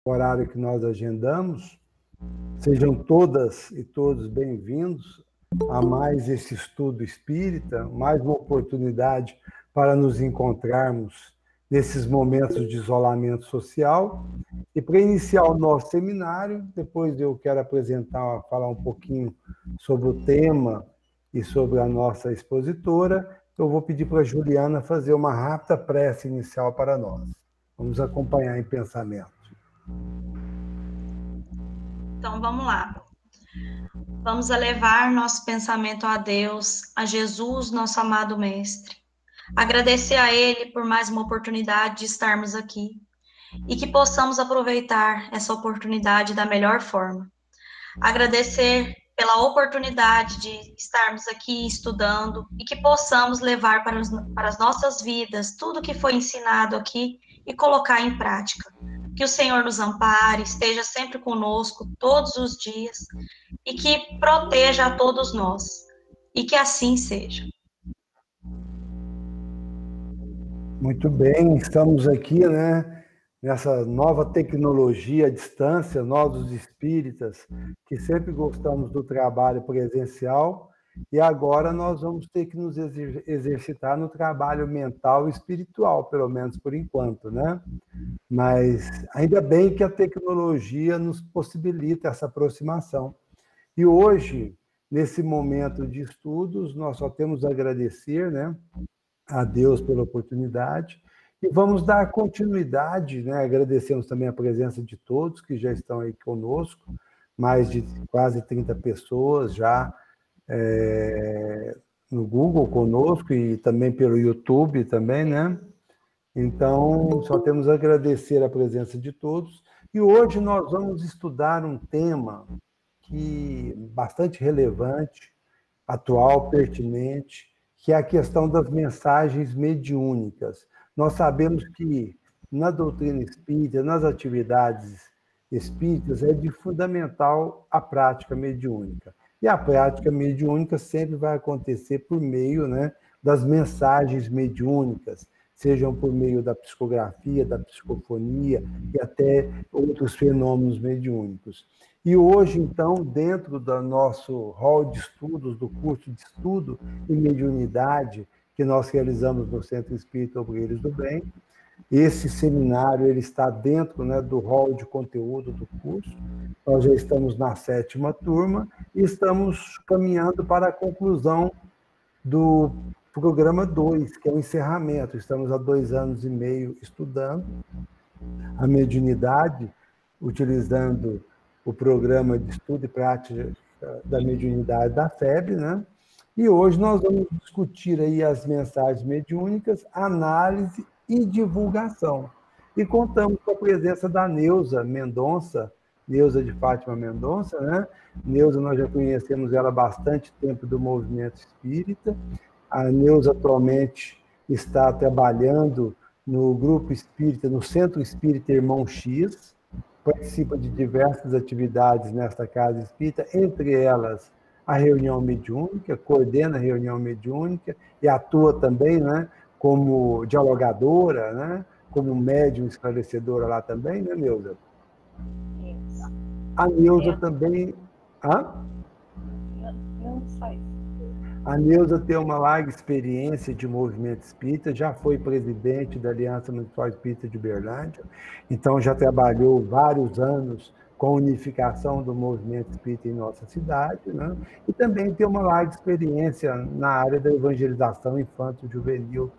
horário que nós agendamos. Sejam todas e todos bem-vindos a mais esse estudo espírita, mais uma oportunidade para nos encontrarmos nesses momentos de isolamento social. E para iniciar o nosso seminário, depois eu quero falar um pouquinho sobre o tema e sobre a nossa expositora. Eu vou pedir para a Juliana fazer uma rápida prece inicial para nós. Vamos acompanhar em pensamento. Então, vamos lá. Vamos elevar nosso pensamento a Deus, a Jesus, nosso amado Mestre. Agradecer a Ele por mais uma oportunidade de estarmos aqui e que possamos aproveitar essa oportunidade da melhor forma. Agradecer pela oportunidade de estarmos aqui estudando e que possamos levar para as nossas vidas tudo que foi ensinado aqui e colocar em prática. Que o Senhor nos ampare, esteja sempre conosco todos os dias e que proteja a todos nós. E que assim seja. Muito bem, estamos aqui, nessa nova tecnologia à distância, nós os espíritas, que sempre gostamos do trabalho presencial, e agora nós vamos ter que nos exercitar no trabalho mental e espiritual, pelo menos por enquanto, né? Mas ainda bem que a tecnologia nos possibilita essa aproximação. E hoje, nesse momento de estudos, nós só temos a agradecer, a Deus pela oportunidade, e vamos dar continuidade, agradecemos também a presença de todos que já estão aí conosco, mais de quase 30 pessoas já no Google conosco e também pelo YouTube também, Então, só temos a agradecer a presença de todos, e hoje nós vamos estudar um tema bastante relevante, atual, pertinente, que é a questão das mensagens mediúnicas. Nós sabemos que na doutrina espírita, nas atividades espíritas, é de fundamental a prática mediúnica. E a prática mediúnica sempre vai acontecer por meio, das mensagens mediúnicas, sejam por meio da psicografia, da psicofonia e até outros fenômenos mediúnicos. E hoje, então, dentro do nosso hall de estudos, do curso de estudo em mediunidade que nós realizamos no Centro Espírita Obreiros do Bem, esse seminário ele está dentro do hall de conteúdo do curso. Nós já estamos na 7ª turma e estamos caminhando para a conclusão do programa 2, que é o encerramento. Estamos há 2 anos e meio estudando a mediunidade, utilizando o programa de estudo e prática da mediunidade da FEB, E hoje nós vamos discutir aí as mensagens mediúnicas, análise e divulgação. E contamos com a presença da Neuza Mendonça, Neuza de Fátima Mendonça, Neuza, nós já conhecemos ela há bastante tempo do movimento espírita. A Neuza atualmente está trabalhando no grupo espírita, no Centro Espírita Irmão X, participa de diversas atividades nesta casa espírita, entre elas a reunião mediúnica, coordena a reunião mediúnica e atua também, como dialogadora, como médium esclarecedora lá também, Neuza? Isso. A Neuza também... Não sei. A Neuza tem uma larga experiência de movimento espírita, já foi presidente da Aliança Municipal Espírita de Uberlândia, então já trabalhou vários anos com a unificação do movimento espírita em nossa cidade, E também tem uma larga experiência na área da evangelização infanto-juvenil,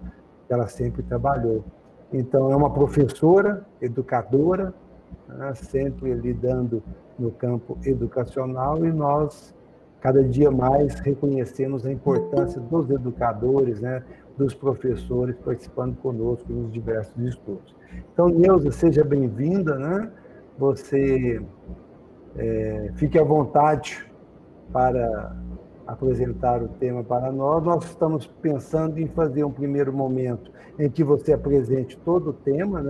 que ela sempre trabalhou. Então, é uma professora, educadora, sempre lidando no campo educacional, e nós cada dia mais reconhecemos a importância dos educadores, dos professores participando conosco nos diversos estudos. Então, Neuza, seja bem-vinda, Você fique à vontade para apresentar o tema para nós. Nós estamos pensando em fazer um primeiro momento em que você apresente todo o tema,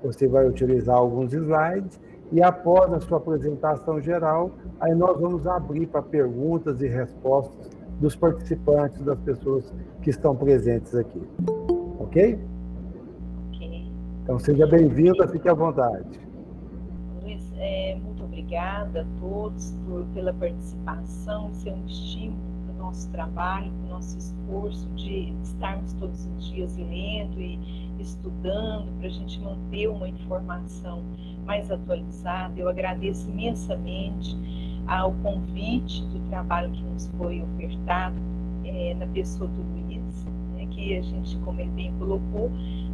Você vai utilizar alguns slides, e após a sua apresentação geral, aí nós vamos abrir para perguntas e respostas dos participantes, das pessoas que estão presentes aqui. Ok? Ok. Então, seja bem-vinda, fique à vontade. Luiz, muito obrigada a todos pela participação. Isso é um estímulo para o nosso trabalho, para o nosso esforço de estarmos todos os dias lendo e estudando, para a gente manter uma informação mais atualizada. Eu agradeço imensamente ao convite do trabalho que nos foi ofertado na pessoa do Luiz, né, que a gente, como ele bem colocou,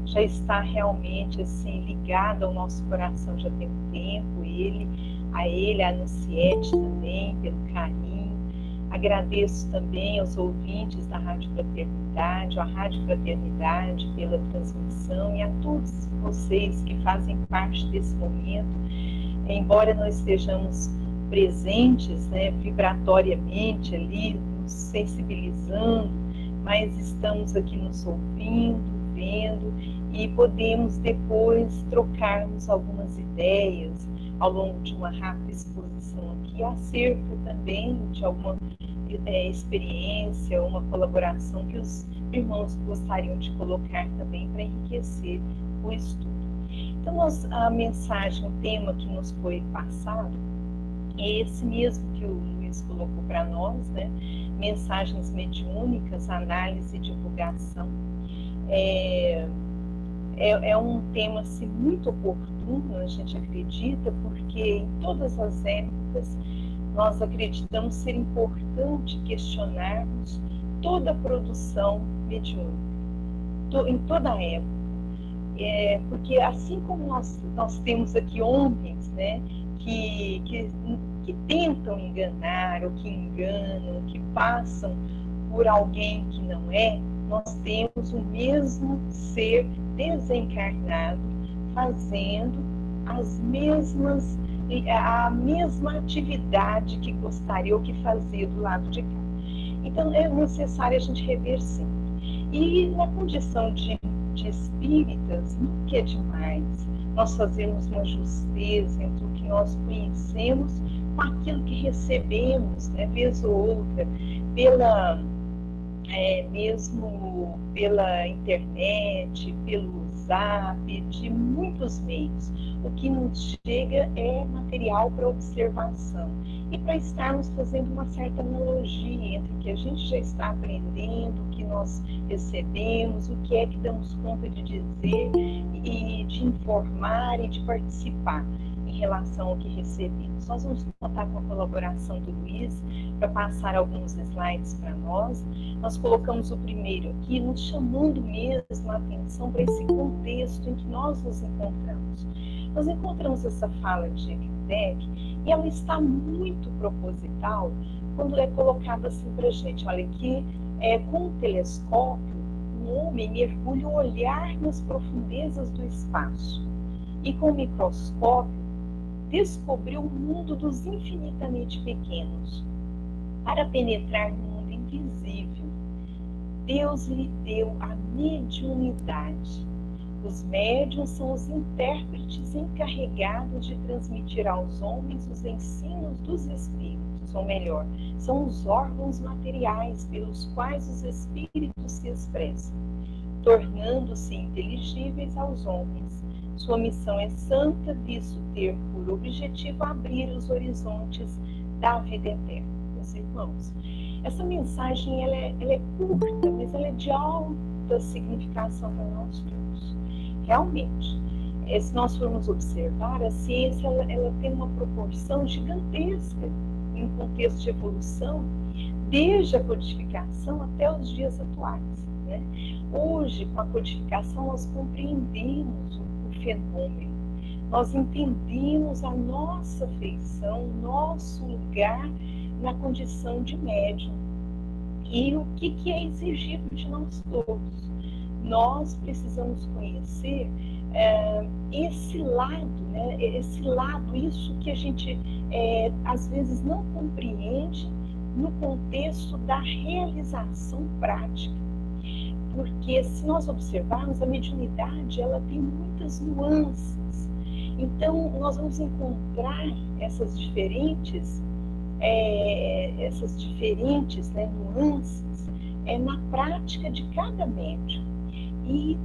já está realmente assim ligado ao nosso coração já tem um tempo, a Anunciete também, pelo carinho. Agradeço também aos ouvintes da Rádio Fraternidade, à Rádio Fraternidade pela transmissão, e a todos vocês que fazem parte desse momento. Embora nós estejamos presentes, né, vibratoriamente ali, nos sensibilizando, mas estamos aqui nos ouvindo, vendo, e podemos depois trocarmos algumas ideias ao longo de uma rápida exposição aqui, acerca também de alguma experiência, uma colaboração que os irmãos gostariam de colocar também para enriquecer o estudo. Então, a mensagem, o tema que nos foi passado é esse mesmo que o Luiz colocou para nós, né? Mensagens mediúnicas, análise e divulgação. É um tema assim, muito oportuno, a gente acredita, porque em todas as épocas nós acreditamos ser importante questionarmos toda a produção mediúnica, em toda a época. Porque assim como nós temos aqui homens, né, que tentam enganar, ou que enganam, que passam por alguém que não é, nós temos o mesmo ser desencarnado fazendo a mesma atividade que gostaria ou que fazia do lado de cá. Então é necessário a gente rever sempre. E na condição de espíritas, nunca é demais nós fazermos uma justeza entre o que nós conhecemos com aquilo que recebemos, né, vez ou outra, mesmo pela internet, pelo Zap, de muitos meios. O que nos chega é material para observação e para estarmos fazendo uma certa analogia entre o que a gente já está aprendendo, o que nós recebemos, o que é que damos conta de dizer e de informar e de participar em relação ao que recebemos. Nós vamos contar com a colaboração do Luiz para passar alguns slides para nós. Nós colocamos o primeiro aqui, nos chamando mesmo a atenção para esse contexto em que nós nos encontramos. Nós encontramos essa fala de Kardec e ela está muito proposital quando é colocada assim para a gente. Olha, que com o telescópio, um homem mergulha o olhar nas profundezas do espaço e com o microscópio descobriu o mundo dos infinitamente pequenos. Para penetrar no mundo invisível, Deus lhe deu a mediunidade. Os médiuns são os intérpretes encarregados de transmitir aos homens os ensinos dos espíritos, ou melhor, são os órgãos materiais pelos quais os espíritos se expressam, tornando-se inteligíveis aos homens. Sua missão é santa, visto ter por objetivo abrir os horizontes da vida eterna. Meus irmãos, essa mensagem ela é curta, mas ela é de alta significação para nós todos. Realmente, se nós formos observar, a ciência ela tem uma proporção gigantesca em contexto de evolução, desde a codificação até os dias atuais, né? Hoje, com a codificação, nós compreendemos o fenômeno, nós entendemos a nossa feição, nosso lugar na condição de médium e o que é exigido de nós todos. Nós precisamos conhecer esse lado, né? Esse lado, isso que a gente às vezes não compreende no contexto da realização prática. Porque se nós observarmos, a mediunidade ela tem muitas nuances. Então, nós vamos encontrar essas diferentes nuances na prática de cada médium. E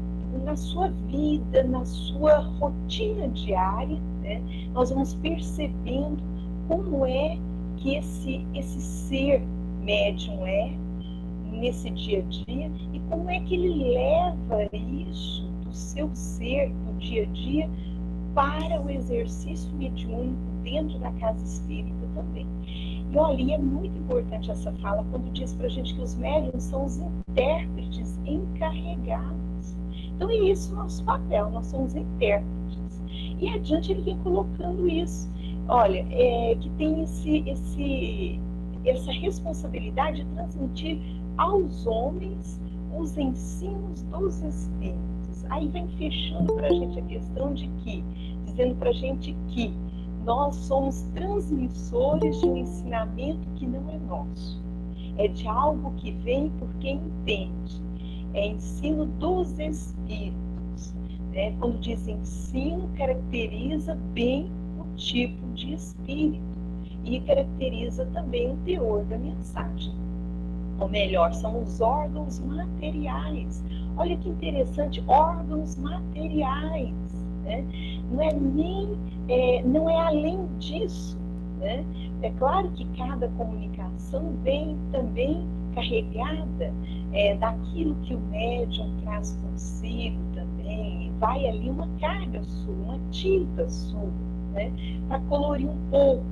na sua vida, na sua rotina diária, né? Nós vamos percebendo como é que esse ser médium é nesse dia a dia e como é que ele leva isso do seu ser, do dia a dia, para o exercício mediúnico dentro da casa espírita também. E olha, é muito importante essa fala quando diz para a gente que os médiuns são os intérpretes encarregados. Então é isso o nosso papel, nós somos intérpretes. E adiante ele vem colocando isso. Olha, que tem essa responsabilidade de transmitir aos homens os ensinos dos espíritos. Aí vem fechando para a gente a questão de que, dizendo para a gente que nós somos transmissores de um ensinamento que não é nosso. É de algo que vem por quem entende. É ensino dos espíritos. Né? Quando diz ensino, caracteriza bem o tipo de espírito e caracteriza também o teor da mensagem. Ou melhor, são os órgãos materiais. Olha que interessante, órgãos materiais. Né? Não é além disso. Né? É claro que cada comunicação vem também carregada daquilo que o médium traz consigo também. Vai ali uma carga sua, uma tinta sua, né? Para colorir um pouco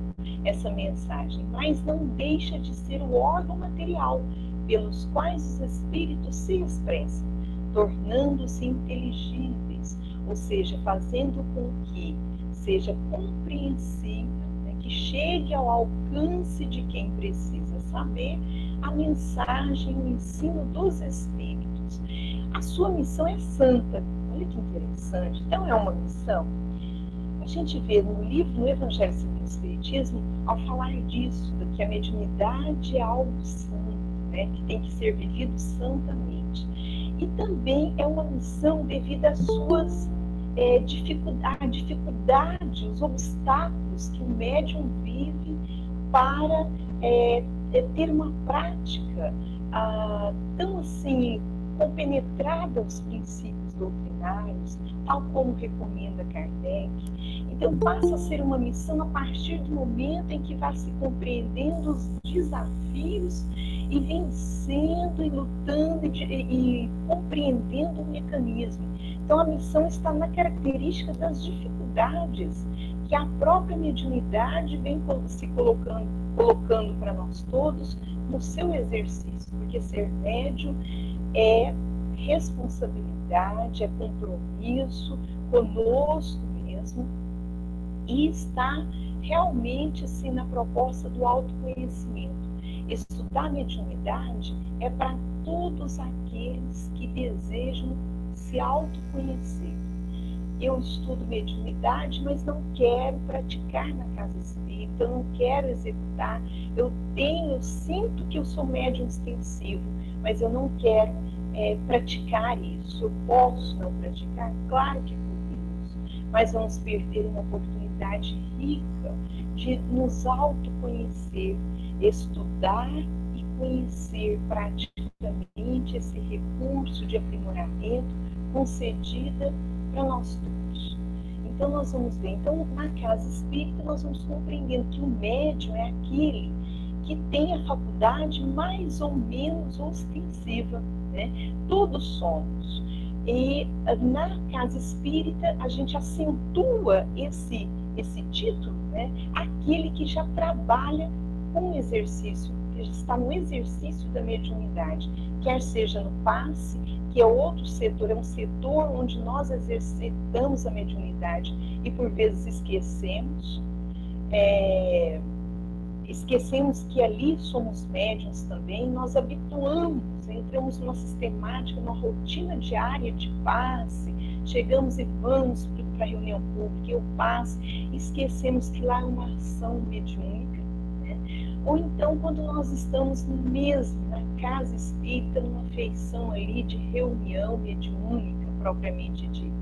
essa mensagem, mas não deixa de ser o órgão material pelos quais os espíritos se expressam, tornando-se inteligíveis, ou seja, fazendo com que seja compreensível, né, que chegue ao alcance de quem precisa saber a mensagem, o ensino dos espíritos. A sua missão é santa. Olha que interessante. Então é uma missão. A gente vê no livro, no Evangelho segundo o Espiritismo, ao falar disso, que a mediunidade é algo santo, né, que tem que ser vivido santamente. E também é uma missão devido às suas dificuldades, os obstáculos que o médium vive para ter uma prática tão assim compenetrada aos princípios doutrinários, tal como recomenda Kardec. Então passa a ser uma missão a partir do momento em que vai se compreendendo os desafios e vencendo e lutando e compreendendo o mecanismo. Então a missão está na característica das dificuldades que a própria mediunidade vem se colocando para nós todos no seu exercício, porque ser médium é responsabilidade, é compromisso conosco mesmo e está realmente assim na proposta do autoconhecimento. Estudar mediunidade é para todos aqueles que desejam se autoconhecer. Eu estudo mediunidade, mas não quero praticar na casa espírita, eu não quero executar. Eu sinto que eu sou médium extensivo, mas eu não quero praticar isso. Eu posso não praticar? Claro que podemos, mas vamos perder uma oportunidade rica de nos autoconhecer, estudar e conhecer praticamente esse recurso de aprimoramento concedida para nós todos. Então nós vamos ver, na casa espírita nós vamos compreendendo que o médium é aquele que tem a faculdade mais ou menos ostensiva, né? Todos somos. E na casa espírita a gente acentua esse título, né? Aquele que já trabalha com exercício, que já está no exercício da mediunidade, quer seja no passe, que é outro setor, é um setor onde nós exercitamos a mediunidade e por vezes esquecemos que ali somos médiuns também, nós habituamos, entramos numa sistemática, numa rotina diária de passe, chegamos e vamos para a reunião pública, eu passe, esquecemos que lá é uma ação mediúnica, né? Ou então quando nós estamos mesmo na casa espírita, numa feição ali de reunião mediúnica propriamente dita.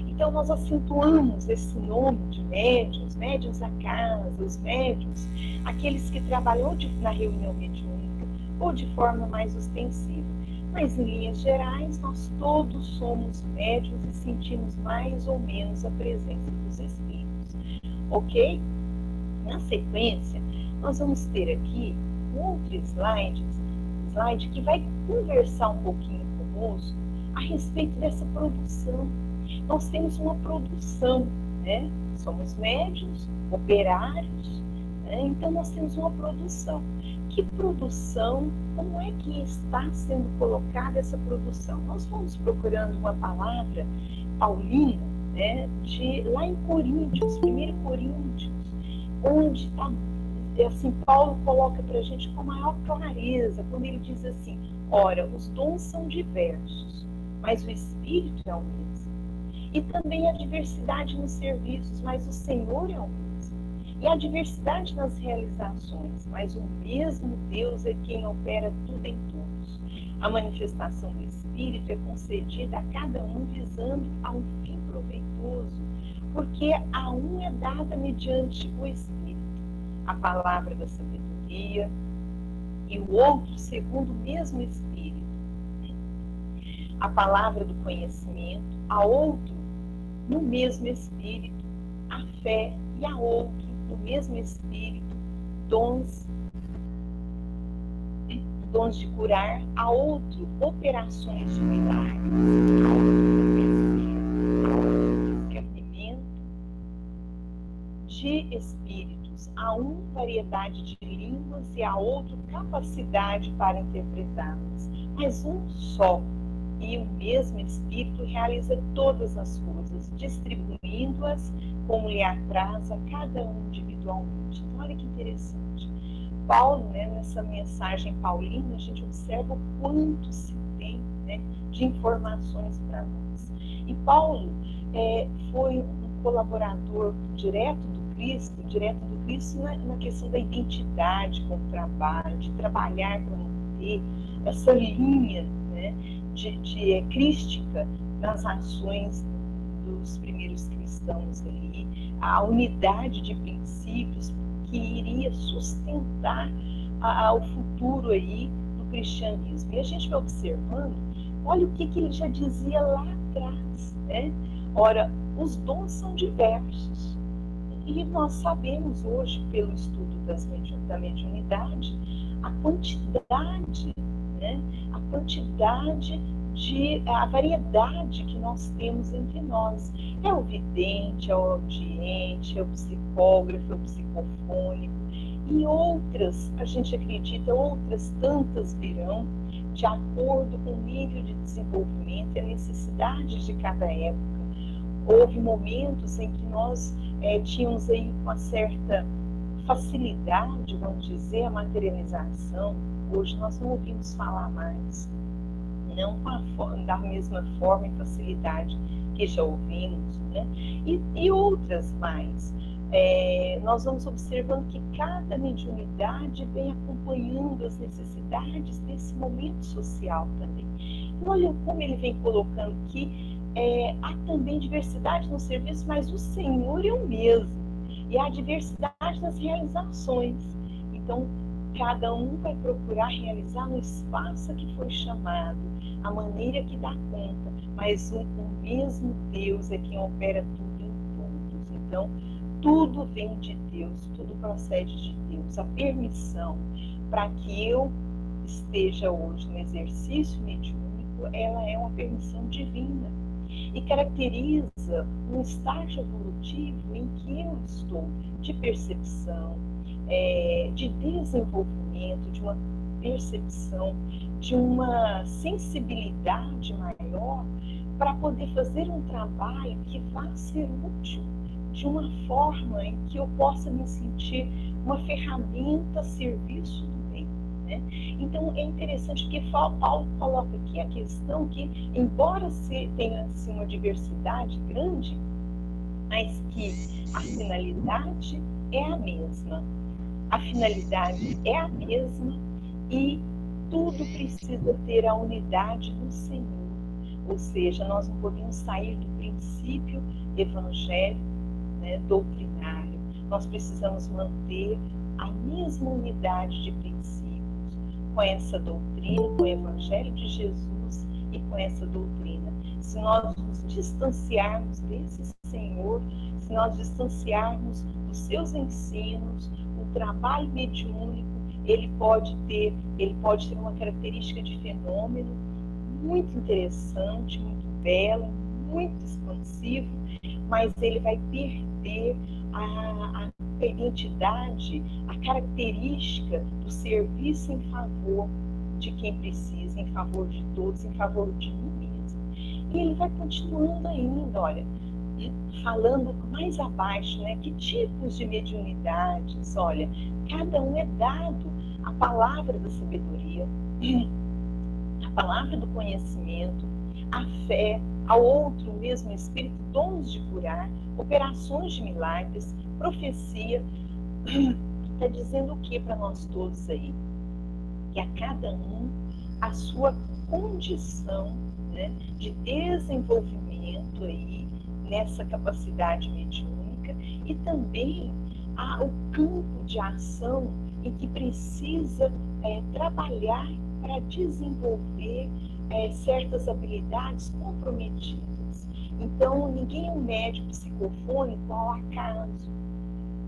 Então nós acentuamos esse nome de médiuns, médiuns da casa, os médiuns, aqueles que trabalham na reunião mediúnica ou de forma mais ostensiva. Mas em linhas gerais, nós todos somos médiuns e sentimos mais ou menos a presença dos espíritos. ok? Na sequência, nós vamos ter aqui um outro slide que vai conversar um pouquinho conosco a respeito dessa produção. Nós temos uma produção, né? Somos médiuns, operários, né? Então nós temos uma produção. Que produção, como é que está sendo colocada essa produção? Nós vamos procurando uma palavra paulina, né? Lá em Coríntios, 1 Coríntios, onde está, assim, Paulo coloca para a gente com maior clareza, quando ele diz assim: ora, os dons são diversos, mas o Espírito é o mesmo. E também a diversidade nos serviços, mas o Senhor é o mesmo. E a diversidade nas realizações, mas o mesmo Deus é quem opera tudo em todos. A manifestação do Espírito é concedida a cada um visando a um fim proveitoso, porque a um é dada mediante o Espírito a palavra da sabedoria, e o outro segundo o mesmo Espírito a palavra do conhecimento, a outro no mesmo Espírito a fé, e a outro no mesmo Espírito dons de curar, a outro operações de milagres, a outro discernimento de espíritos, a um variedade de línguas e a outro capacidade para interpretá-las. Mas um só e o mesmo Espírito realiza todas as coisas, distribuindo-as como lhe apraz a cada um individualmente. Então, olha que interessante. Paulo, né, nessa mensagem paulina, a gente observa o quanto se tem, né, de informações para nós. E Paulo foi um colaborador direto do Cristo na questão da identidade com o trabalho, de trabalhar para manter essa linha, né, de crística nas ações dos primeiros cristãos ali, a unidade de princípios que iria sustentar o futuro aí do cristianismo. E a gente vai observando, olha o que ele já dizia lá atrás, né? Ora, os dons são diversos. E nós sabemos hoje, pelo estudo da mediunidade, a quantidade, né? A variedade que nós temos entre nós. É o vidente, é o audiente, é o psicógrafo, é o psicofônico, e outras, a gente acredita, outras tantas virão, de acordo com o nível de desenvolvimento e a necessidade de cada época. Houve momentos em que nós tínhamos aí uma certa facilidade, vamos dizer, a materialização. Hoje nós não ouvimos falar mais, não da mesma forma e facilidade que já ouvimos, né? E outras mais. Nós vamos observando que cada mediunidade vem acompanhando as necessidades desse momento social também. Então, olha como ele vem colocando que há também diversidade no serviço, mas o Senhor é o mesmo. E há diversidade nas realizações. Então, cada um vai procurar realizar no espaço a que foi chamado, a maneira que dá conta, mas o mesmo Deus é quem opera tudo em todos. Então, tudo vem de Deus, tudo procede de Deus. A permissão para que eu esteja hoje no exercício mediúnico, ela é uma permissão divina e caracteriza um estágio evolutivo em que eu estou de percepção, de desenvolvimento, de uma percepção, de uma sensibilidade maior para poder fazer um trabalho que vá ser útil, de uma forma em que eu possa me sentir uma ferramenta a serviço do bem, né? Então é interessante que Paulo coloca aqui a questão que, embora tenha assim, uma diversidade grande, mas que a finalidade é a mesma. A finalidade é a mesma e tudo precisa ter a unidade no Senhor. Ou seja, nós não podemos sair do princípio evangélico, né, doutrinário. Nós precisamos manter a mesma unidade de princípios com essa doutrina, com o Evangelho de Jesus e com essa doutrina. Se nós nos distanciarmos desse Senhor, se nós distanciarmos do os seus ensinos, o trabalho mediúnico, ele pode ter uma característica de fenômeno muito interessante, muito belo, muito expansivo, mas ele vai perder a identidade, a característica do serviço em favor de quem precisa, em favor de todos, em favor de mim mesmo. E ele vai continuando ainda, olha, falando mais abaixo, né? Que tipos de mediunidades, olha, cada um é dado a palavra da sabedoria, a palavra do conhecimento, a fé, ao outro o mesmo Espírito, dons de curar, operações de milagres, profecia. Está dizendo o que para nós todos aí? Que a cada um a sua condição, né, de desenvolvimento aí nessa capacidade mediúnica, e também o campo de ação em que precisa trabalhar para desenvolver certas habilidades comprometidas. Então, ninguém é um médium psicofônico ao acaso.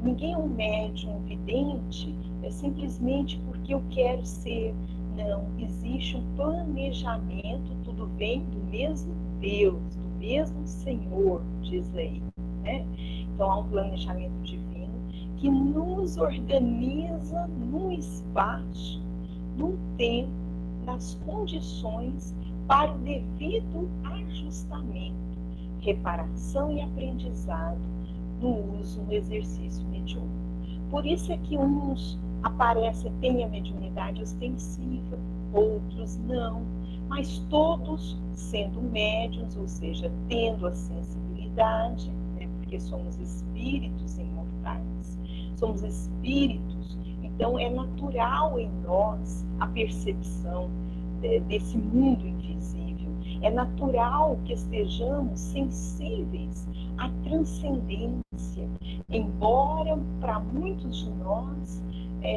Ninguém é um médium vidente simplesmente porque eu quero ser. Não, existe um planejamento, tudo vem do mesmo Deus, do mesmo Senhor, diz aí, né? Então, há um planejamento divino que nos organiza num espaço, num tempo, nas condições para o devido ajustamento, reparação e aprendizado no uso, no exercício mediúnico. Por isso é que uns têm a mediunidade ostensiva, outros não, mas todos sendo médiuns, ou seja, tendo a sensibilidade, né, porque somos espíritos imortais, somos espíritos, então é natural em nós a percepção desse mundo invisível, é natural que estejamos sensíveis à transcendência, embora para muitos de nós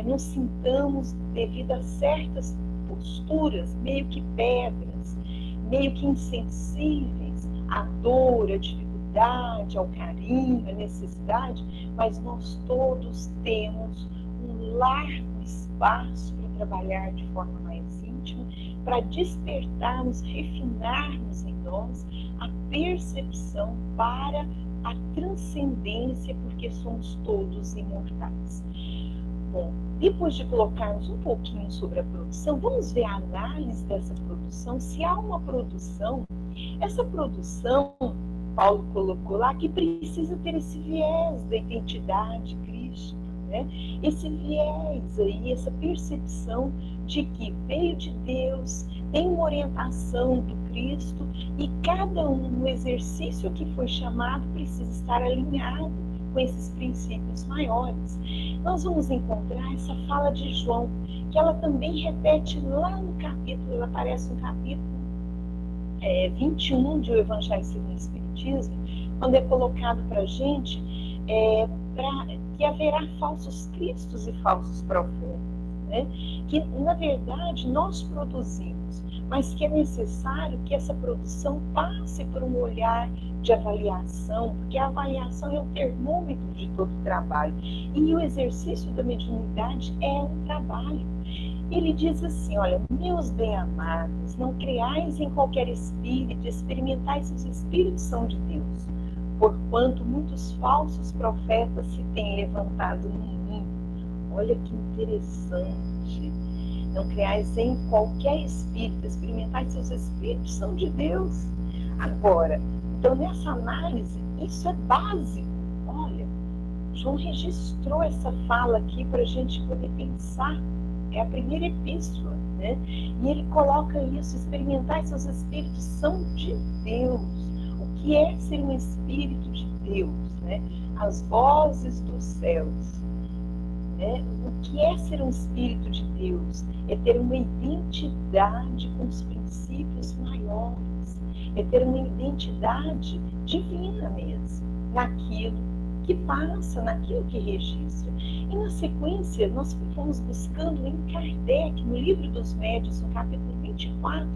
nos sintamos, devido a certas posturas, meio que pedras, meio que insensíveis à dor, à dificuldade, ao carinho, à necessidade, mas nós todos temos um largo espaço para trabalhar de forma mais íntima, para despertarmos, refinarmos em nós a percepção para a transcendência, porque somos todos imortais. Bom, depois de colocarmos um pouquinho sobre a produção, vamos ver a análise dessa produção. Se há uma produção, essa produção, Paulo colocou lá, que precisa ter esse viés da identidade crística, né? Esse viés aí, essa percepção de que veio de Deus, tem uma orientação do Cristo, e cada um no exercício que foi chamado precisa estar alinhado com esses princípios maiores. Nós vamos encontrar essa fala de João, que ela também repete lá no capítulo, ela aparece no capítulo 21 de O Evangelho segundo o Espiritismo, quando é colocado para a gente que haverá falsos cristos e falsos profetas, né? Que, na verdade, nós produzimos, mas que é necessário que essa produção passe por um olhar de avaliação, porque a avaliação é o termômetro de todo o trabalho. E o exercício da mediunidade é um trabalho. Ele diz assim, olha, meus bem-amados, não creais em qualquer espírito, experimentai se os espíritos são de Deus, porquanto muitos falsos profetas se têm levantado no mundo. Olha que interessante. Não creais em qualquer espírito, experimentai se os espíritos são de Deus. Agora, então nessa análise, isso é básico. Olha, João registrou essa fala aqui para a gente poder pensar. É a primeira epístola, né? E ele coloca isso, experimentar se os espíritos são de Deus. O que é ser um espírito de Deus, né? As vozes dos céus, né? O que é ser um espírito de Deus? É ter uma identidade com os princípios maiores, é ter uma identidade divina mesmo, naquilo que passa, naquilo que registra. E na sequência, nós fomos buscando em Kardec, no Livro dos Médiuns, no capítulo 24,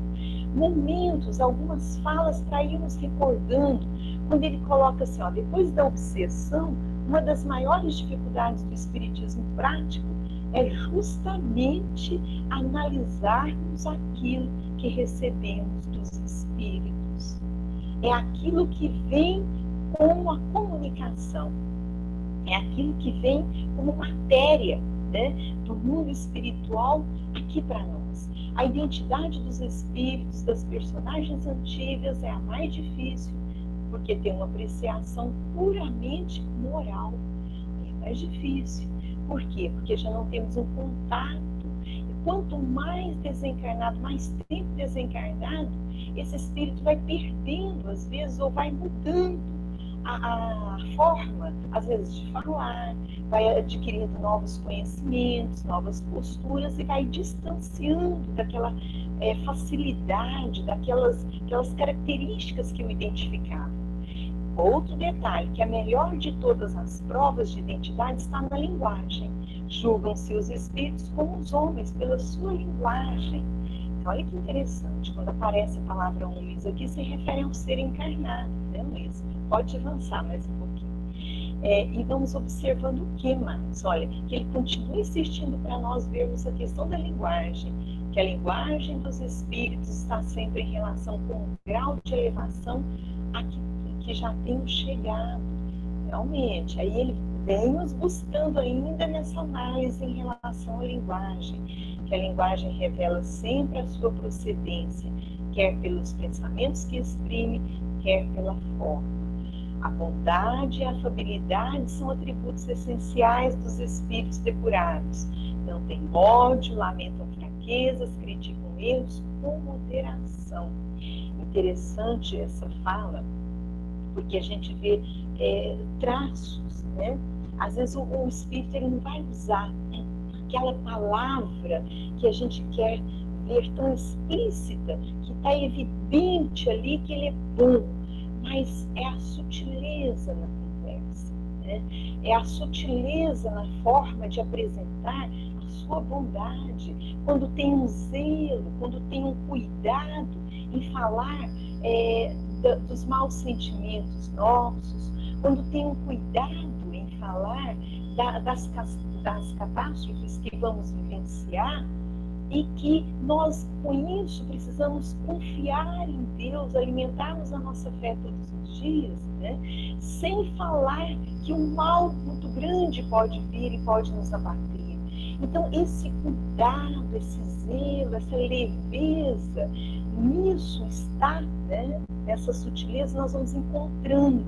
momentos, algumas falas para irmos recordando, quando ele coloca assim, ó, depois da obsessão, uma das maiores dificuldades do espiritismo prático é justamente analisarmos aquilo que recebemos dos espíritos. É aquilo que vem como a comunicação, é aquilo que vem como matéria, né, do mundo espiritual aqui para nós. A identidade dos espíritos, das personagens antigas é a mais difícil, porque tem uma apreciação puramente moral. É mais difícil. Por quê? Porque já não temos um contato. E quanto mais desencarnado, mais tempo desencarnado, esse espírito vai perdendo, às vezes, ou vai mudando a forma, às vezes, de falar, vai adquirindo novos conhecimentos, novas posturas e vai distanciando daquela facilidade, daquelas características que o identificavam. Outro detalhe, que a melhor de todas as provas de identidade está na linguagem. Julgam-se os espíritos como os homens pela sua linguagem. Então, olha que interessante, quando aparece a palavra Luiz aqui, se refere ao ser encarnado, né, Luiz? Pode avançar mais um pouquinho. E vamos observando o que mais? Olha, que ele continua insistindo para nós vermos a questão da linguagem, que a linguagem dos espíritos está sempre em relação com o grau de elevação a que já tenham chegado. Realmente, aí ele vem nos buscando ainda nessa análise em relação à linguagem, que a linguagem revela sempre a sua procedência, quer pelos pensamentos que exprime, quer pela forma. A bondade e a afabilidade são atributos essenciais dos espíritos depurados. Não têm ódio, lamentam fraquezas, criticam erros com moderação. Interessante essa fala, porque a gente vê traços, né? Às vezes o espírito ele não vai usar aquela palavra que a gente quer ver tão explícita, que está evidente ali que ele é bom, mas é a sutileza na conversa, né? É a sutileza na forma de apresentar a sua bondade, quando tem um zelo, quando tem um cuidado em falar dos maus sentimentos nossos, quando tem um cuidado em falar das catástrofes que vamos vivenciar, e que nós, com isso, precisamos confiar em Deus, alimentarmos a nossa fé todos os dias, né? Sem falar que um mal muito grande pode vir e pode nos abater. Então, esse cuidado, esse zelo, essa leveza, nisso está, né? Nessa sutileza nós vamos encontrando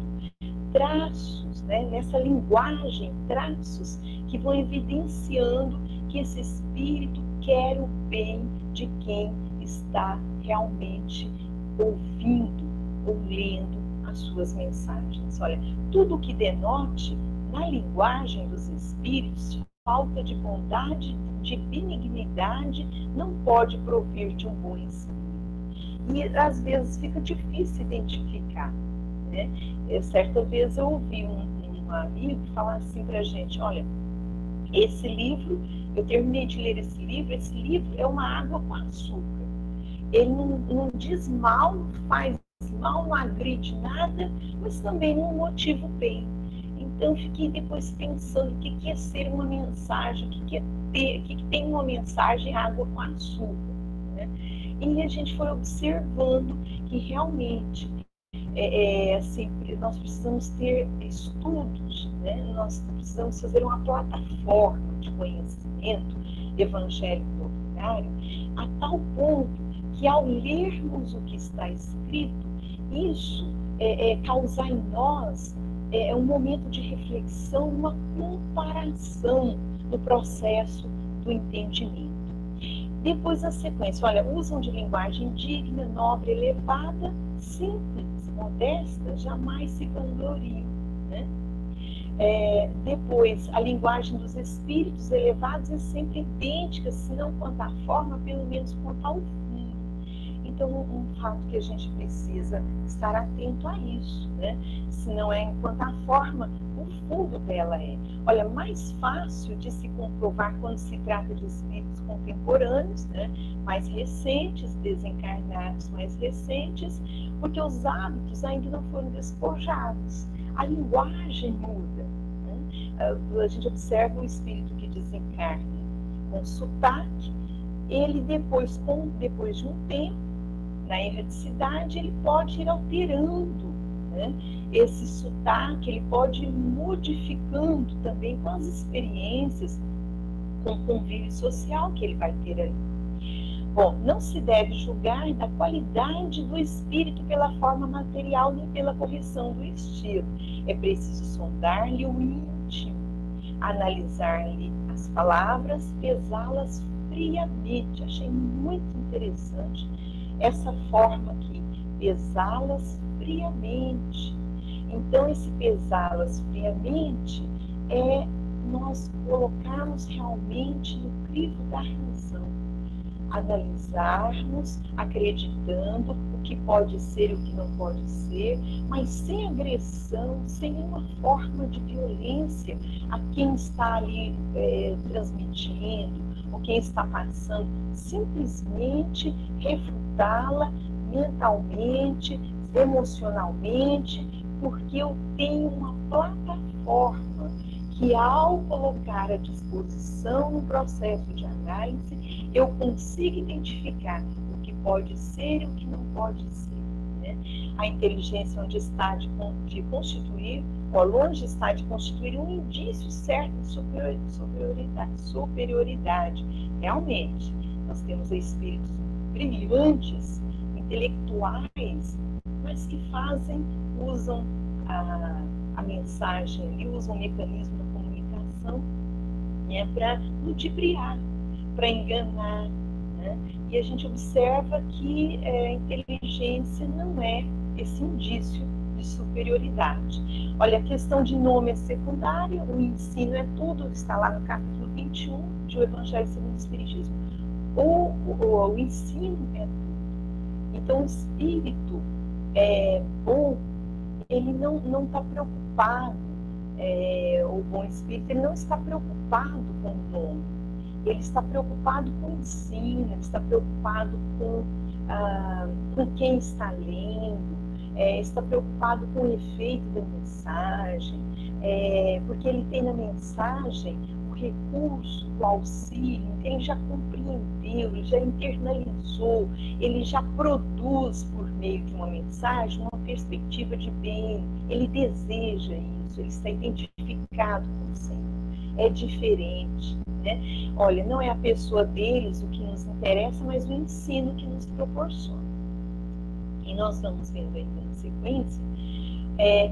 traços, né? Nessa linguagem, traços que vão evidenciando que esse espírito quer o bem de quem está realmente ouvindo ou lendo as suas mensagens. Olha, tudo que denote na linguagem dos espíritos falta de bondade, de benignidade, não pode provir de um bom ensino. E às vezes fica difícil identificar, né? Certa vez eu ouvi um amigo falar assim pra gente: olha, esse livro, eu terminei de ler esse livro é uma água com açúcar. Ele não diz mal, não faz mal, não agride nada, mas também não motiva o bem. Então, fiquei depois pensando o que é ser uma mensagem, o que tem uma mensagem água com açúcar, né? E a gente foi observando que realmente nós precisamos ter estudos, né? Nós precisamos fazer uma plataforma de conhecimento evangélico doutrinário a tal ponto que, ao lermos o que está escrito, isso causar em nós um momento de reflexão, uma comparação no processo do entendimento. Depois a sequência, olha, usam de linguagem digna, nobre, elevada, simples, modesta, jamais se vangloriam, né? Depois, a linguagem dos espíritos elevados é sempre idêntica, se não quanto à forma, pelo menos quanto ao fundo. Então, um fato que a gente precisa estar atento a isso, né? Se não é enquanto à forma, o fundo dela é. Olha, mais fácil de se comprovar quando se trata de espíritos contemporâneos, né? Mais recentes, desencarnados mais recentes, porque os hábitos ainda não foram despojados. A linguagem muda, né? a gente observa o espírito que desencarna com sotaque, ele depois de um tempo, na erraticidade, ele pode ir alterando, né, esse sotaque, ele pode ir modificando também com as experiências, com o convívio social que ele vai ter ali. Bom, não se deve julgar da qualidade do espírito pela forma material nem pela correção do estilo. É preciso sondar-lhe o íntimo, analisar-lhe as palavras, pesá-las friamente. Achei muito interessante essa forma aqui, pesá-las friamente. Então, esse pesá-las friamente é nós colocarmos realmente no crivo da razão, analisarmos, acreditando o que pode ser e o que não pode ser, mas sem agressão, sem nenhuma forma de violência a quem está ali transmitindo, ou quem está passando, simplesmente refutá-la mentalmente, emocionalmente, porque eu tenho uma plataforma que, ao colocar à disposição no processo de análise, eu consigo identificar o que pode ser e o que não pode ser, né? A inteligência onde está de constituir, ou longe está de constituir um indício certo de superioridade. Realmente, nós temos espíritos brilhantes, intelectuais, mas que usam a mensagem e usam o mecanismo da comunicação, né, para ludibriar, para enganar, né? E a gente observa que a inteligência não é esse indício de superioridade. Olha, a questão de nome é secundária, o ensino é tudo, está lá no capítulo 21 de O Evangelho segundo o Espiritismo. O ensino é tudo. Então, o espírito bom, ele não está preocupado, o bom espírito, ele não está preocupado com o nome, ele está preocupado com o ensino, ele está preocupado com quem está lendo, está preocupado com o efeito da mensagem, porque ele tem na mensagem o recurso, o auxílio, ele já compreendeu, ele já internalizou, ele já produz por meio de uma mensagem uma perspectiva de bem, ele deseja isso, ele está identificado com o Senhor. É diferente, né? Olha, não é a pessoa deles o que nos interessa, mas o ensino que nos proporciona. E nós vamos vendo ainda na sequência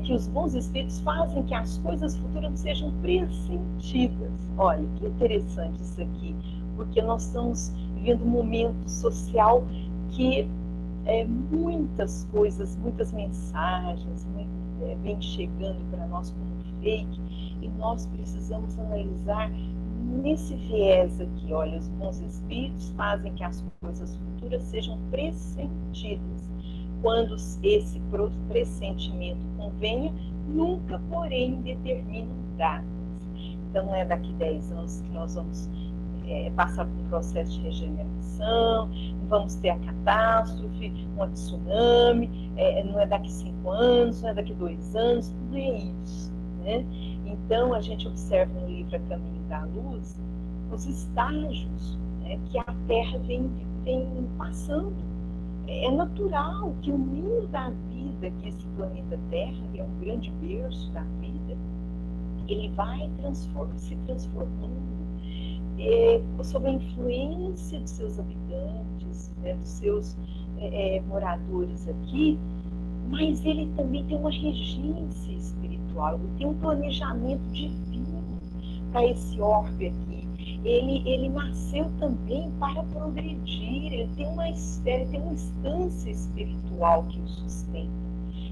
que os bons espíritos fazem que as coisas futuras sejam pressentidas. Olha, que interessante isso aqui, porque nós estamos vivendo um momento social que muitas coisas, muitas mensagens vêm chegando para nós como fake, e nós precisamos analisar nesse viés aqui. Olha, os bons espíritos fazem que as coisas futuras sejam pressentidas. Quando esse pressentimento convenha, nunca, porém, determinam datas. Então, não é daqui 10 anos que nós vamos passar por um processo de regeneração, vamos ter a catástrofe, um tsunami, não é daqui 5 anos, não é daqui 2 anos, não é isso, né? Então, a gente observa no livro A Caminho da Luz os estágios, né, que a Terra vem passando. É natural que o ninho da vida, que esse planeta Terra, que é um grande berço da vida, ele vai se transformando sob a influência dos seus habitantes, né, dos seus moradores aqui, mas ele também tem uma regência espiritual, ele tem um planejamento divino para esse orbe aqui. Ele nasceu também para progredir, ele tem uma esfera, ele tem uma instância espiritual que o sustenta,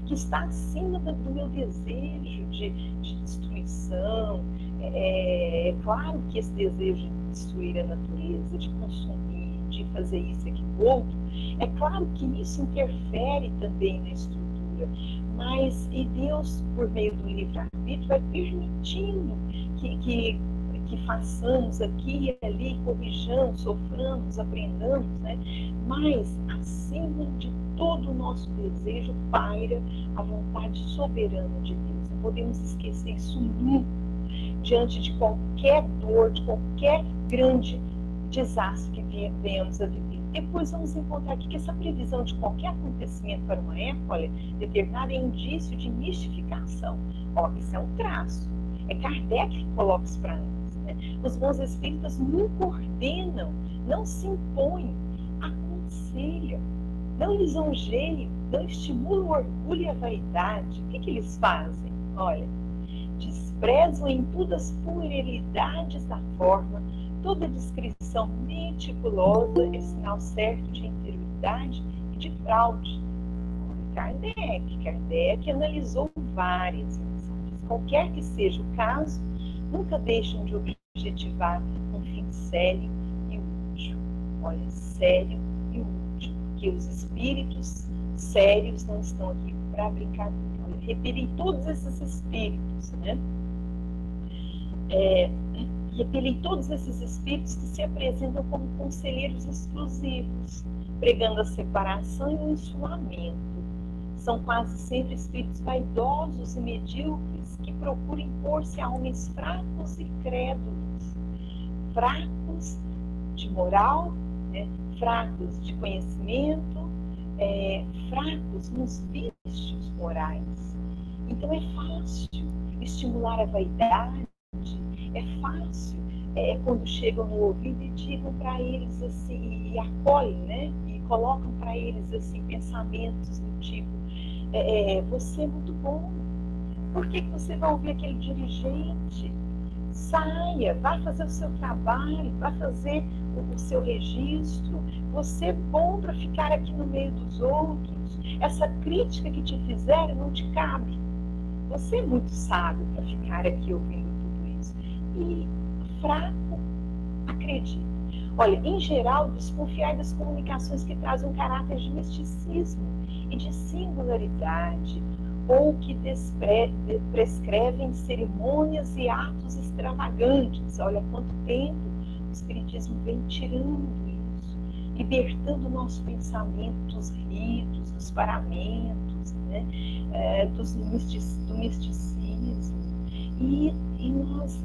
que está acima do meu desejo de destruição. É claro que esse desejo de destruir a natureza, de consumir, de fazer isso e aquilo outro, é claro que isso interfere também na estrutura, mas Deus, por meio do livre-arbítrio, vai permitindo que façamos aqui e ali, corrijamos, soframos, aprendamos, né? Mas, acima de todo o nosso desejo, paira a vontade soberana de Deus. Não podemos esquecer isso nunca. diante de qualquer dor, de qualquer grande desastre que venhamos a viver. Depois vamos encontrar aqui que essa previsão de qualquer acontecimento para uma época, olha, determinada é indício de mistificação. Ó, isso é um traço. É Kardec que coloca isso para nós, né? Os bons espíritas nunca ordenam, não se impõem, aconselham, não lisonjeiam, não estimulam o orgulho e a vaidade. O que eles fazem? Olha, desprezam em tudo as puerilidades da forma, toda descrição meticulosa é sinal certo de interioridade e de fraude. Kardec analisou várias mensagens. Qualquer que seja o caso, nunca deixam de objetivar um fim sério e útil. Olha, sério e útil, porque os espíritos sérios não estão aqui para brincar. Repelem todos esses espíritos, né? Repelem todos esses espíritos que se apresentam como conselheiros exclusivos, pregando a separação e o insulamento. São quase sempre espíritos vaidosos e medíocres que procuram impor-se a homens fracos e crédulos, fracos de moral, né? Fracos de conhecimento, fracos nos vícios morais. Então é fácil estimular a vaidade, é fácil quando chegam no ouvido e digam para eles assim, e acolhem, né? E colocam para eles assim pensamentos do tipo: você é muito bom, por que você vai ouvir aquele dirigente? Saia, vá fazer o seu trabalho, vá fazer o seu registro. Você é bom para ficar aqui no meio dos outros. Essa crítica que te fizeram não te cabe. Você é muito sábio para ficar aqui ouvindo tudo isso. E fraco, acredita. Olha, em geral, desconfiar das comunicações que trazem um caráter de misticismo e de singularidade, ou que prescrevem cerimônias e atos extravagantes. Olha há quanto tempo o Espiritismo vem tirando isso, libertando o nosso pensamento dos ritos, dos paramentos, né? Do misticismo. E nós,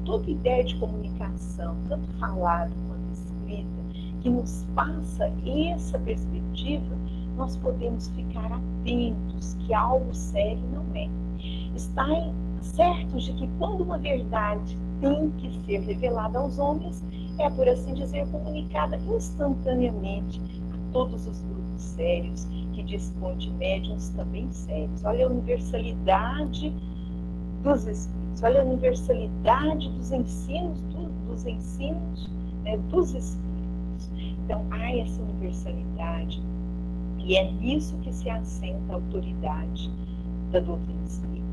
toda ideia de comunicação, tanto falada quanto escrita, que nos passa essa perspectiva, nós podemos ficar atentos que algo sério não é. Estarem certos de que quando uma verdade tem que ser revelada aos homens, é, por assim dizer, comunicada instantaneamente a todos os grupos sérios que dispõem de médiuns também sérios. Olha a universalidade dos espíritos, olha a universalidade dos ensinos, né, dos espíritos. Então, há essa universalidade. E é nisso que se assenta a autoridade da doutrina espírita.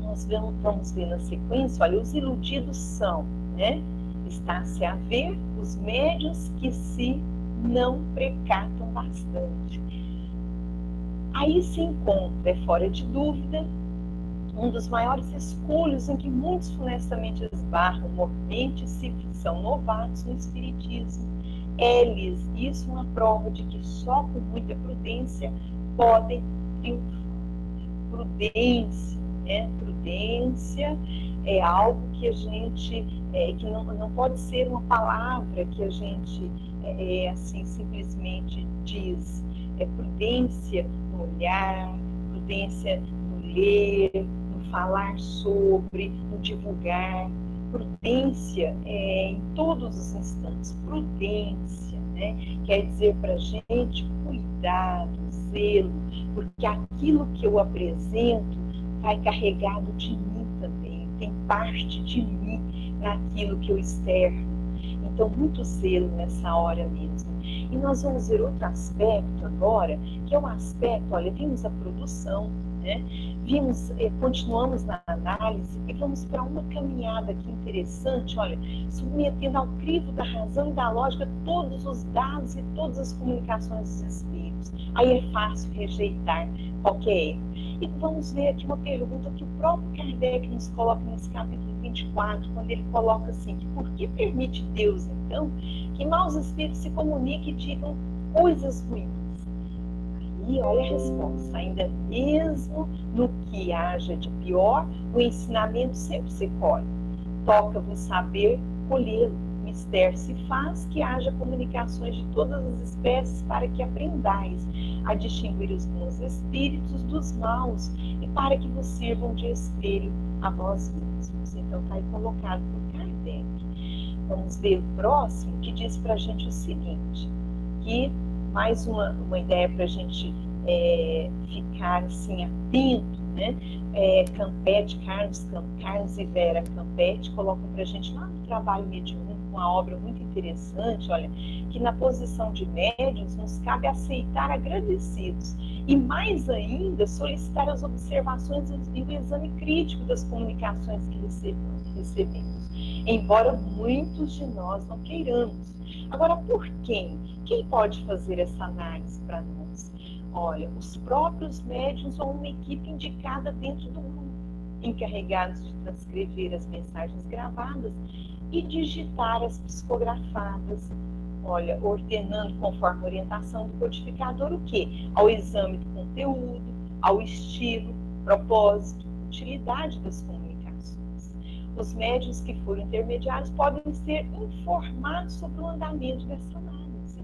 Nós vamos ver na sequência, olha, os iludidos são, né? Está-se a ver os médiuns que se não precatam bastante. Aí se encontra, é fora de dúvida, um dos maiores escolhos em que muitos funestamente esbarram, mormente se são novatos no espiritismo. Eles, isso é uma prova de que só com muita prudência podem triunfar. Prudência, né? Prudência é algo que a gente, que não pode ser uma palavra que a gente assim simplesmente diz. É prudência no olhar, prudência no ler, no falar sobre, no divulgar. Prudência em todos os instantes. Prudência, né? Quer dizer para a gente cuidado, zelo, porque aquilo que eu apresento vai carregado de mim também, tem parte de mim naquilo que eu externo. Então, muito zelo nessa hora mesmo. E nós vamos ver outro aspecto agora, que é o aspecto, olha, vimos a produção, né? Continuamos na análise e vamos para uma caminhada aqui interessante, olha, submetendo ao crivo da razão e da lógica todos os dados e todas as comunicações dos espíritos. Aí é fácil rejeitar qualquer erro. E vamos ver aqui uma pergunta que o próprio Kardec nos coloca nesse capítulo 24, quando ele coloca assim, que por que permite Deus, então, que maus espíritos se comuniquem e digam coisas ruins? Aí, olha a resposta. Ainda mesmo no que haja de pior, o ensinamento sempre se colhe. Toca-vos saber colhê-lo. Mister se faz que haja comunicações de todas as espécies para que aprendais a distinguir os bons espíritos dos maus e para que vos sirvam de espelho a vós mesmos. Então, está aí colocado por Kardec. Vamos ver o próximo, que diz para a gente o seguinte, que mais uma ideia para a gente ficar assim atento, né? Campete, Carlos e Vera Campete colocam para a gente lá no Trabalho Mediúnico uma obra muito interessante, olha, que na posição de médiuns nos cabe aceitar agradecidos e mais ainda solicitar as observações e o exame crítico das comunicações que recebemos, embora muitos de nós não queiramos. Agora, por quem? Quem pode fazer essa análise para nós? Olha, os próprios médiuns ou uma equipe indicada dentro do grupo, encarregados de transcrever as mensagens gravadas e digitar as psicografadas. Olha, ordenando conforme a orientação do codificador o quê? Ao exame do conteúdo, ao estilo, propósito, utilidade das comunicações. Os médiuns que forem intermediários podem ser informados sobre o andamento dessa análise.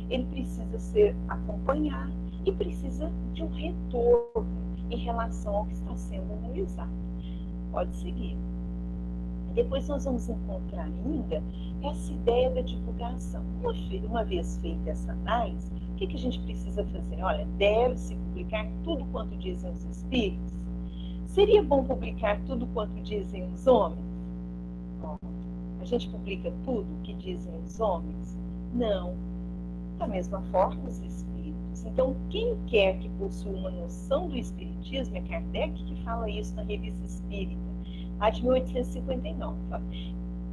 Ele precisa ser acompanhado e precisa de um retorno em relação ao que está sendo analisado. Pode seguir. Depois nós vamos encontrar ainda essa ideia da divulgação. Uma vez feita essa análise, o que a gente precisa fazer? Olha, deve-se publicar tudo quanto dizem os espíritos? Seria bom publicar tudo quanto dizem os homens? Bom, a gente publica tudo o que dizem os homens? Não. Da mesma forma, os espíritos. Então, quem quer que possua uma noção do espiritismo, é Kardec que fala isso na Revista Espírita, lá de 1859.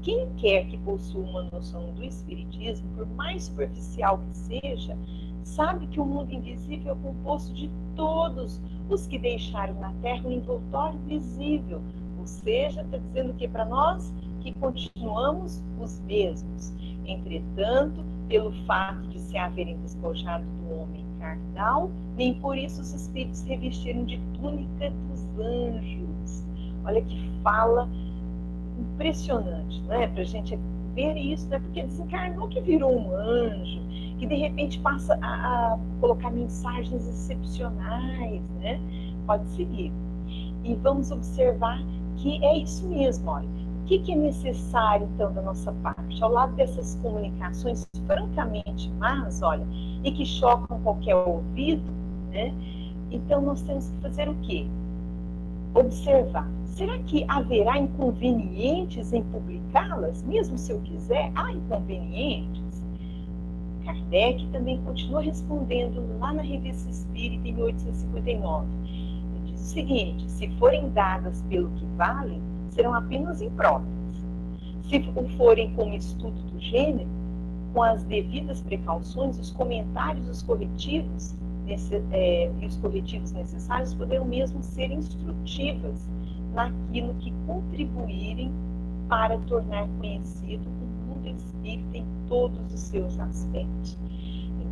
Quem quer que possua uma noção do espiritismo, por mais superficial que seja, sabe que o mundo invisível é composto de todos os que deixaram na Terra um envoltório visível. Ou seja, está dizendo que para nós que continuamos os mesmos. Entretanto, pelo fato de se haverem despojado do homem carnal, nem por isso os espíritos se revestiram de túnica dos anjos. Olha que fala impressionante, não é? Para a gente ver isso, né? Porque desencarnou que virou um anjo, que de repente passa a colocar mensagens excepcionais, né? Pode seguir. E vamos observar que é isso mesmo, olha. O que é necessário, então, da nossa parte? Ao lado dessas comunicações francamente más, olha, e que chocam qualquer ouvido, né? Então, nós temos que fazer o quê? Observar. Será que haverá inconvenientes em publicá-las? Mesmo se eu quiser, há inconvenientes? Kardec também continua respondendo lá na Revista Espírita, em 1859. Ele diz o seguinte: se forem dadas pelo que valem, serão apenas impróprias. Se forem como estudo do gênero, com as devidas precauções, os comentários, os corretivos e os corretivos necessários poderão mesmo ser instrutivas naquilo que contribuírem para tornar conhecido o mundo espírita em todos os seus aspectos.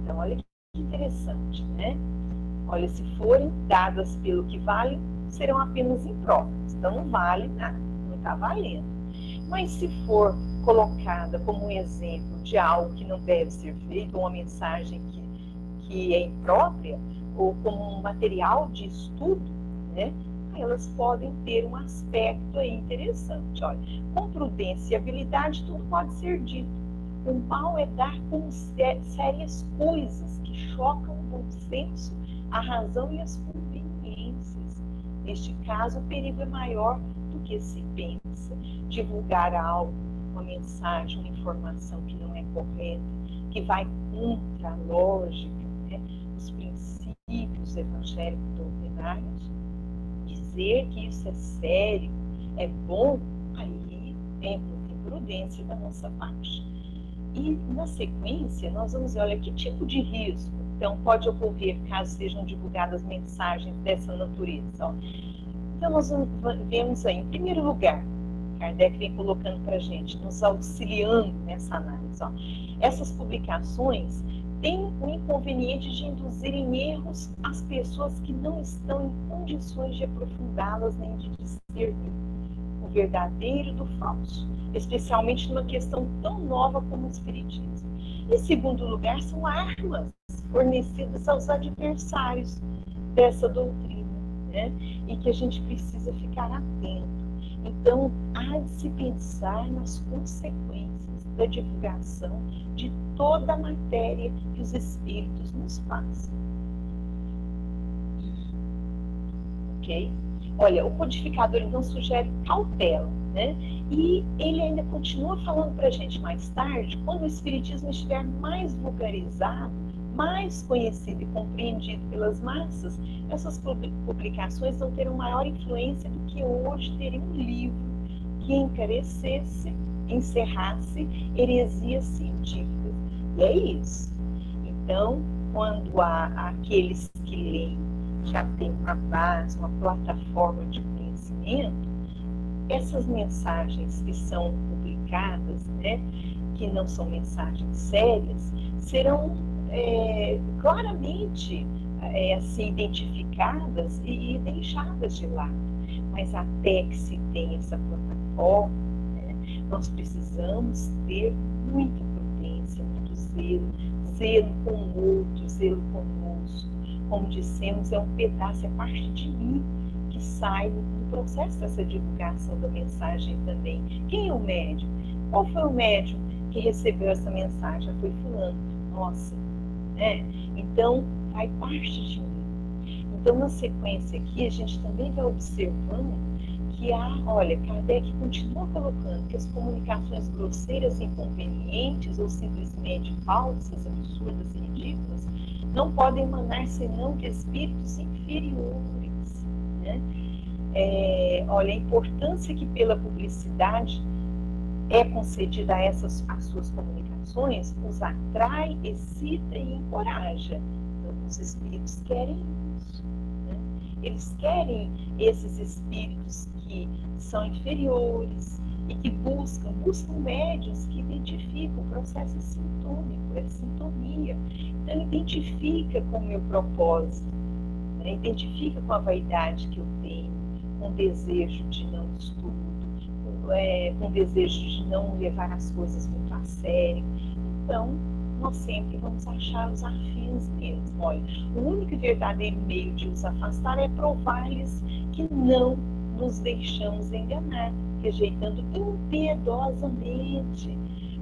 Então, olha que interessante, né? Olha, se forem dadas pelo que valem, serão apenas impróprias. Então, não vale nada, não está valendo. Mas se for colocada como um exemplo de algo que não deve ser feito, ou uma mensagem que é imprópria, ou como um material de estudo, né? Elas podem ter um aspecto aí interessante. Olha, com prudência e habilidade tudo pode ser dito. O mal é dar como sérias coisas que chocam o bom senso, a razão e as conveniências. Neste caso, o perigo é maior do que se pensa. Divulgar algo, uma mensagem, uma informação que não é correta, que vai contra a lógica, né, os princípios evangélicos doutrinários, dizer que isso é sério, é bom, aí tem prudência da nossa parte. E na sequência, nós vamos ver, olha, que tipo de risco então pode ocorrer caso sejam divulgadas mensagens dessa natureza. Ó. Então nós vemos aí, em primeiro lugar, Kardec vem colocando para a gente, nos auxiliando nessa análise. Ó. Essas publicações tem o inconveniente de induzir em erros as pessoas que não estão em condições de aprofundá-las nem de discernir o verdadeiro do falso, especialmente numa questão tão nova como o espiritismo. Em segundo lugar, são armas fornecidas aos adversários dessa doutrina, né? E que a gente precisa ficar atento. Então, há de se pensar nas consequências da divulgação de toda a matéria que os espíritos nos passam. Ok? Olha, o codificador então sugere cautela, né? E ele ainda continua falando para a gente mais tarde, quando o espiritismo estiver mais vulgarizado, mais conhecido e compreendido pelas massas, essas publicações não terão maior influência do que hoje teria um livro que encarecesse, encerrasse heresias científicas. E é isso. Então, quando há aqueles que leem já tem uma base, uma plataforma de conhecimento, essas mensagens que são publicadas, né, que não são mensagens sérias, serão claramente assim, identificadas e deixadas de lado. Mas até que se tenha essa plataforma, né, nós precisamos ter muita prudência, muito zelo com o outro, zelo conosco. Como dissemos, é um pedaço, é parte de mim que sai no processo dessa divulgação da mensagem também. Quem é o médium? Qual foi o médium que recebeu essa mensagem? Foi fulano. Nossa, né? Então, faz parte de mim. Então, na sequência aqui, a gente também vai observando que olha, Kardec continua colocando que as comunicações grosseiras, inconvenientes ou simplesmente falsas, absurdas e ridículas não podem emanar senão de espíritos inferiores, né? Olha, a importância que pela publicidade é concedida a essas as suas comunicações os atrai, excita e encoraja. Então, os espíritos querem isso, né? Eles querem esses espíritos que são inferiores e que buscam médiuns que identificam o processo sintônico, é sintonia. Então, identifica com o meu propósito, né? Identifica com a vaidade que eu tenho, com o desejo de não estudo, com o desejo de não levar as coisas muito a sério. Então, nós sempre vamos achar os afins mesmo. Olha, o único e verdadeiro meio de os afastar é provar-lhes que não nos deixamos enganar, rejeitando impiedosamente,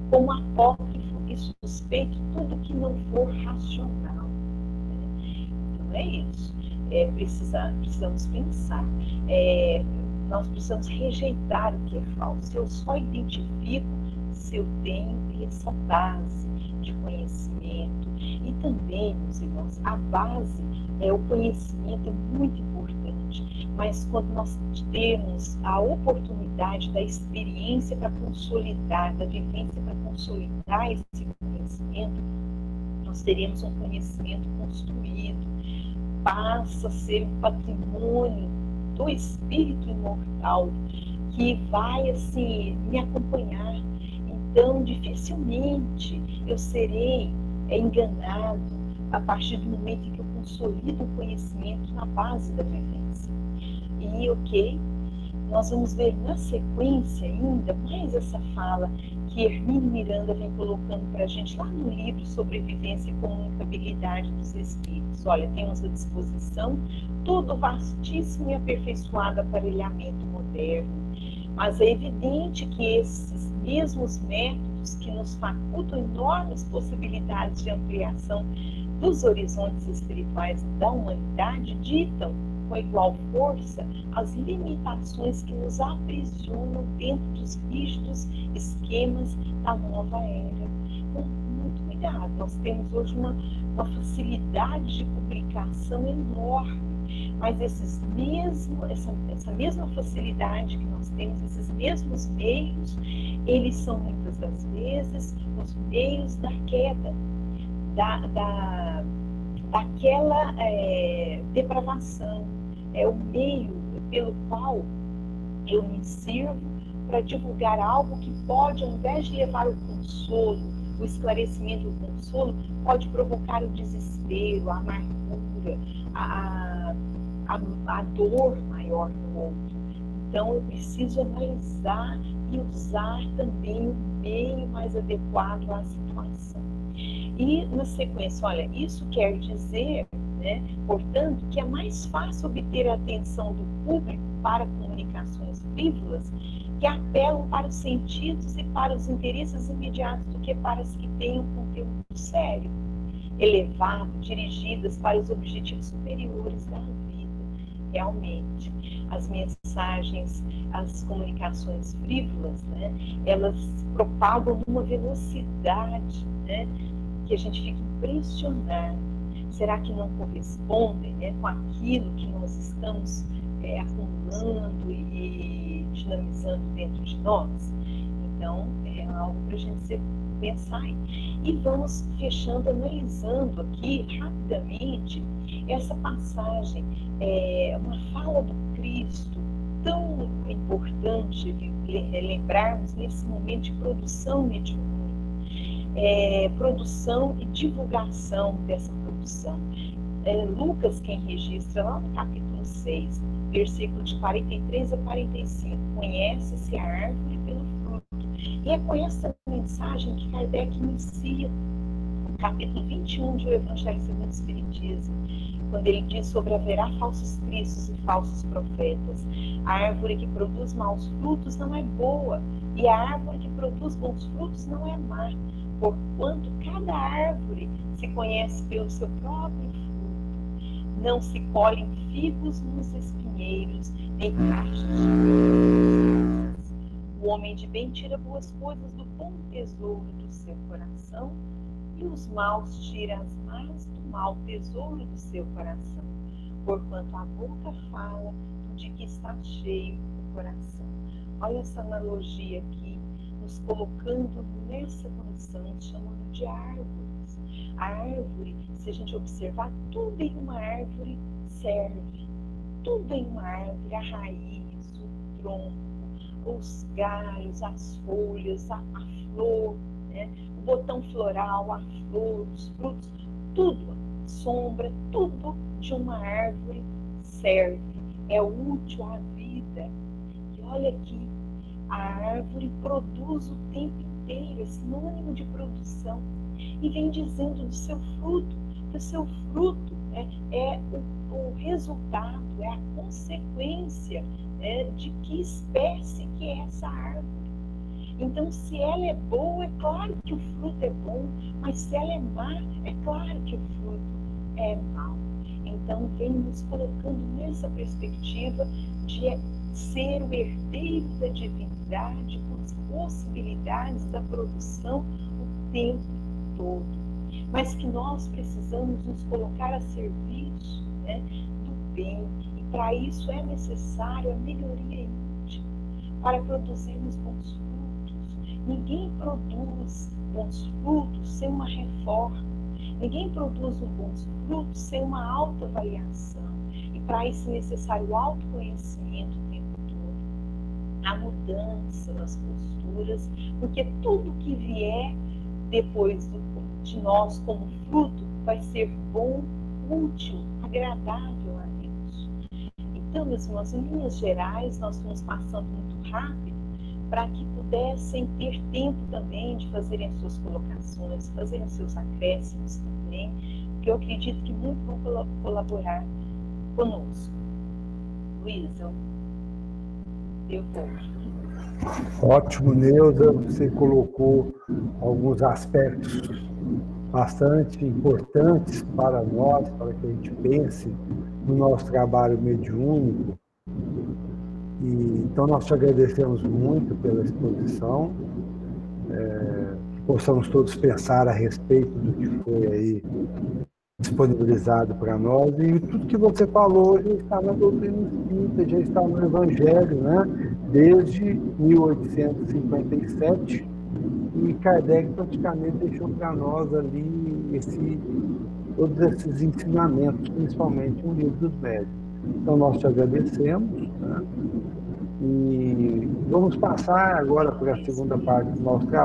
como apócrifo e suspeito, tudo que não for racional. Então é isso. Precisamos pensar. Nós precisamos rejeitar o que é falso. Eu só identifico se eu tenho essa base de conhecimento. E também, meus irmãos, a base o conhecimento é muito importante, mas quando nós temos a oportunidade da experiência para consolidar, da vivência para consolidar esse conhecimento, nós teremos um conhecimento construído, passa a ser um patrimônio do espírito imortal que vai assim me acompanhar. Então, dificilmente eu serei enganado a partir do momento em que eu consolido o conhecimento na base da vivência. E, ok, nós vamos ver na sequência ainda mais essa fala que Hermínio Miranda vem colocando para a gente lá no livro Sobrevivência e Comunicabilidade dos Espíritos. Olha, temos à disposição todo o vastíssimo e aperfeiçoado aparelhamento moderno, mas é evidente que esses mesmos métodos que nos facultam enormes possibilidades de ampliação dos horizontes espirituais da humanidade ditam com igual força as limitações que nos aprisionam dentro dos rígidos esquemas da nova era. Com muito cuidado, nós temos hoje uma facilidade de publicação enorme, mas essa mesma facilidade que nós temos, esses mesmos meios, eles são muitas das vezes os meios da queda, daquela depravação. É o meio pelo qual eu me sirvo para divulgar algo que pode, ao invés de levar o consolo, o esclarecimento, o consolo, pode provocar o desespero, a amargura, a dor maior no outro. Então, eu preciso analisar e usar também o meio mais adequado à situação. E, na sequência, olha, isso quer dizer, né, portanto, que é mais fácil obter a atenção do público para comunicações frívolas que apelam para os sentidos e para os interesses imediatos do que para as que têm um conteúdo sério, elevado, dirigidas para os objetivos superiores da vida. Realmente, as mensagens, as comunicações frívolas, né, elas propagam numa velocidade, né, que a gente fica impressionado. Será que não correspondem, né, com aquilo que nós estamos acumulando e dinamizando dentro de nós? Então, é algo para a gente pensar aí. E vamos fechando, analisando aqui rapidamente essa passagem, uma fala do Cristo tão importante lembrarmos nesse momento de produção mediúnica, produção e divulgação dessa produção. Lucas quem registra lá no capítulo 6, versículo de 43 a 45, conhece-se a árvore pelo fruto. E é com essa mensagem que Kardec inicia o capítulo 21 de O Evangelho segundo o Espiritismo, quando ele diz sobre haverá falsos cristos e falsos profetas. A árvore que produz maus frutos não é boa, e a árvore que produz bons frutos não é má, porquanto cada árvore se conhece pelo seu próprio fruto. Não se colhem figos nos espinheiros, nem cachos de figos. O homem de bem tira boas coisas do bom tesouro do seu coração, e os maus tira as más do mau tesouro do seu coração, porquanto a boca fala de que está cheio o coração. Olha essa analogia aqui, nos colocando nessa condição, chamando de árvores. A árvore, se a gente observar, tudo em uma árvore serve. Tudo em uma árvore, a raiz, o tronco, os galhos, as folhas, a flor, né? O botão floral, a flor, os frutos, tudo, sombra, tudo de uma árvore serve, é útil à vida. E olha aqui, a árvore produz o tempo inteiro, é sinônimo de produção, e vem dizendo do seu fruto, que o seu fruto é o resultado, é a consequência de que espécie que é essa árvore. Então, se ela é boa, é claro que o fruto é bom, mas se ela é má, é claro que o fruto é mau. Então, vem nos colocando nessa perspectiva de ser o herdeiro da divindade, com as possibilidades da produção o tempo todo. Mas que nós precisamos nos colocar a serviço, né, do bem, e para isso é necessário a melhoria íntima, para produzirmos bons frutos. Ninguém produz bons frutos sem uma reforma, ninguém produz bons frutos sem uma autoavaliação, e para isso é necessário o autoconhecimento o tempo todo, a mudança das posturas, porque tudo que vier depois de nós como fruto vai ser bom, útil, agradável a Deus. Então, meus irmãos, em linhas gerais, nós estamos passando muito rápido para que pudessem ter tempo também de fazerem as suas colocações, fazerem os seus acréscimos também, porque eu acredito que muito vão colaborar conosco. Luísa, eu vou. Ótimo, Neuza, você colocou alguns aspectos bastante importantes para nós, para que a gente pense no nosso trabalho mediúnico. E, então, nós te agradecemos muito pela exposição, que possamos todos pensar a respeito do que foi aí disponibilizado para nós, e tudo que você falou já está na doutrina espírita, já está no Evangelho, né? Desde 1857, e Kardec praticamente deixou para nós ali todos esses ensinamentos, principalmente o Livro dos Médiuns. Então, nós te agradecemos, né? E vamos passar agora para a segunda parte do nosso trabalho.